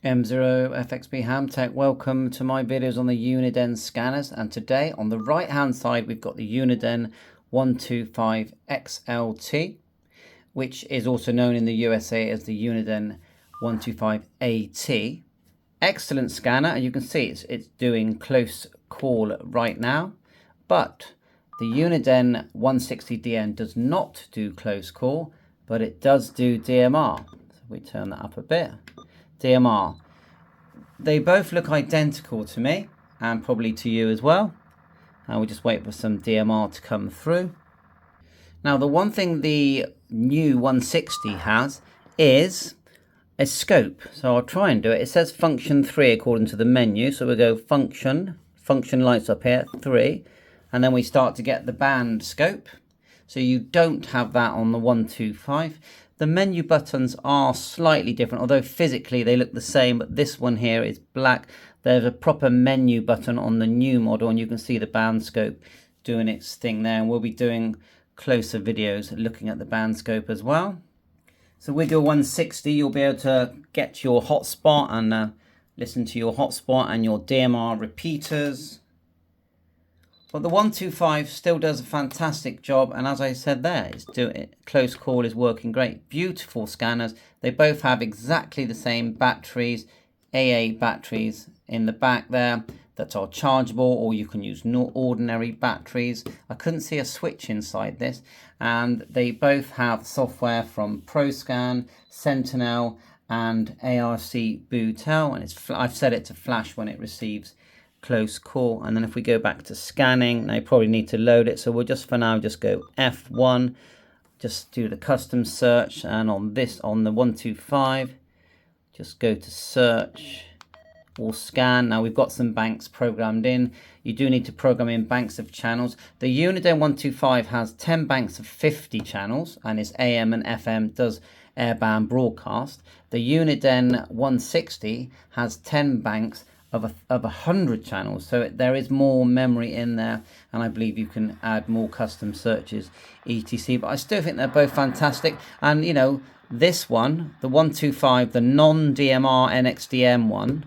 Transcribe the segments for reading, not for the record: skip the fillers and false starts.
M0FXB Hamtech, welcome to my videos on the UNIDEN scanners, and today on the right hand side we've got the UNIDEN 125 XLT, which is also known in the USA as the UNIDEN 125 AT. Excellent scanner, and you can see it's doing close call right now, but the UNIDEN 160DN does not do close call, but it does do DMR. So we turn that up a bit. DMR. They both look identical to me, and probably to you as well. And we'll just wait for some DMR to come through. Now, the one thing the new 160 has is a scope. So I'll try and do it. It says function 3 according to the menu. So we'll go function lights up here, 3. And then we start to get the band scope. So you don't have that on the 125. The menu buttons are slightly different, although physically they look the same, but this one here is black. There's a proper menu button on the new model, and you can see the band scope doing its thing there. And we'll be doing closer videos looking at the band scope as well. So with your 160, you'll be able to get your hotspot and listen to your hotspot and your DMR repeaters. But the 125 still does a fantastic job, and as I said there, close call is working great. Beautiful scanners. They both have exactly the same batteries, AA batteries in the back there that are chargeable, or you can use ordinary batteries. I couldn't see a switch inside this, and they both have software from Proscan, Sentinel, and ARC Butel, and I've set it to flash when it receives close call. And then if we go back to scanning, now you probably need to load it, so we'll just for now just go F1, just do the custom search, and on the 125 just go to search or scan. Now we've got some banks programmed in. You do need to program in banks of channels. The UNIDEN 125 has 10 banks of 50 channels and is AM and FM, does airband broadcast. The UNIDEN 160 has 10 banks of 100 channels, so there is more memory in there, and I believe you can add more custom searches etc. But I still think they're both fantastic. And you know, this one, the 125, the non-DMR NXDM one,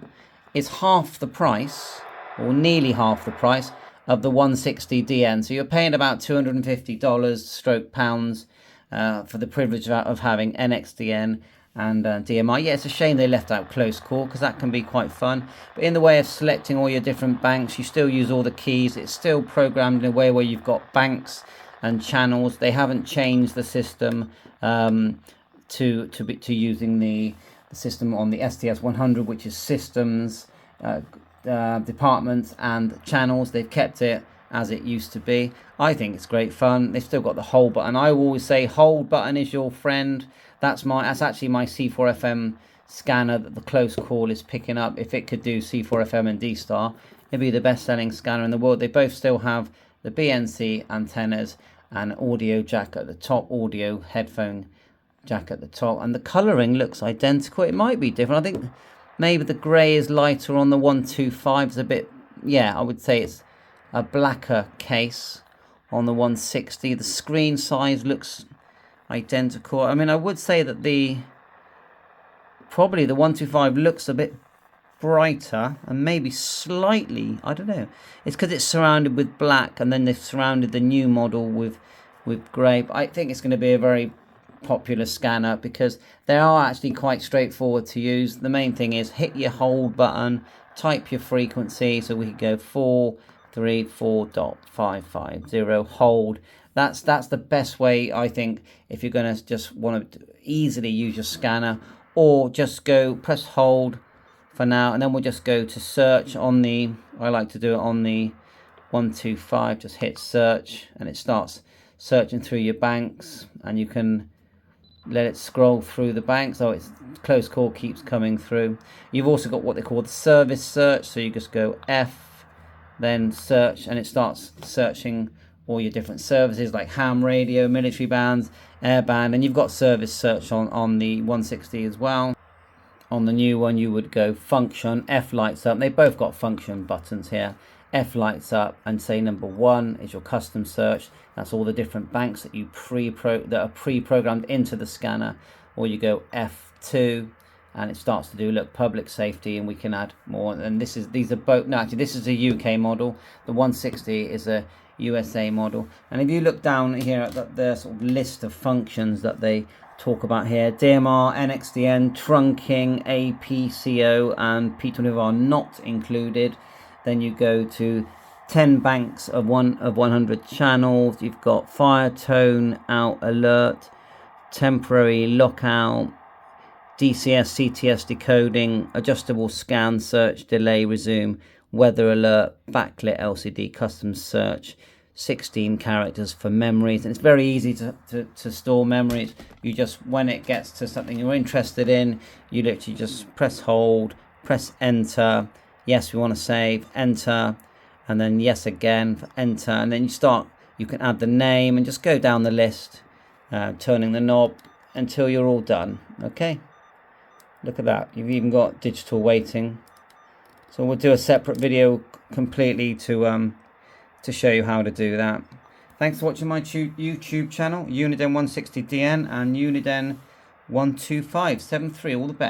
is half the price, or nearly half the price, of the 160DN. So you're paying about $250 stroke pounds for the privilege of having NXDN and DMR. Yeah, it's a shame they left out close call, because that can be quite fun. But in the way of selecting all your different banks, you still use all the keys. It's still programmed in a way where you've got banks and channels. They haven't changed the system to using the system on the STS 100, which is systems, departments and channels. They've kept it as it used to be. I think it's great fun. They've still got the hold button. I always say hold button is your friend. That's actually my C4FM scanner that the close call is picking up. If it could do C4FM and D-Star, it'd be the best selling scanner in the world. They both still have the BNC antennas and audio jack at the top, audio headphone jack at the top, and the colouring looks identical. It might be different. I think maybe the grey is lighter on the 125. It's a bit, yeah, I would say it's a blacker case on the 160. The screen size looks identical. I mean, I would say that probably the 125 looks a bit brighter and maybe slightly, I don't know. It's because it's surrounded with black, and then they've surrounded the new model with grey. But I think it's going to be a very popular scanner because they are actually quite straightforward to use. The main thing is hit your hold button, type your frequency, so we could go 434.550, hold. That's the best way, I think, if you're going to just want to easily use your scanner. Or just go press hold for now, and then we'll just go to search on the, I like to do it on the 125, just hit search and it starts searching through your banks, and you can let it scroll through the banks. Oh, it's close call keeps coming through. You've also got what they call the service search, so you just go F, then search, and it starts searching all your different services like ham radio, military bands, airband, and you've got service search on the 160 as well. On the new one, you would go function, F lights up. They both got function buttons here. F lights up, and say number 1 is your custom search. That's all the different banks that are pre-programmed into the scanner. Or you go F2, and it starts to do, look, public safety, and we can add more. And these are both, no, actually this is a UK model. The 160 is a USA model. And if you look down here at the sort of list of functions that they talk about here, DMR, NXDN, trunking, APCO, and P25 are not included. Then you go to 10 banks of 100 channels. You've got fire, tone, out, alert, temporary lockout, DCS, CTS decoding, adjustable scan, search, delay, resume, weather alert, backlit LCD, custom search, 16 characters for memories. And it's very easy to store memories. You just, when it gets to something you're interested in, you literally just press hold, press enter. Yes, we want to save, enter, and then yes again for enter. And then you can add the name and just go down the list, turning the knob until you're all done. Okay. Look at that, you've even got digital weighting. So we'll do a separate video completely to show you how to do that. Thanks for watching my YouTube channel, UNIDEN 160DN and UNIDEN 12573. All the best.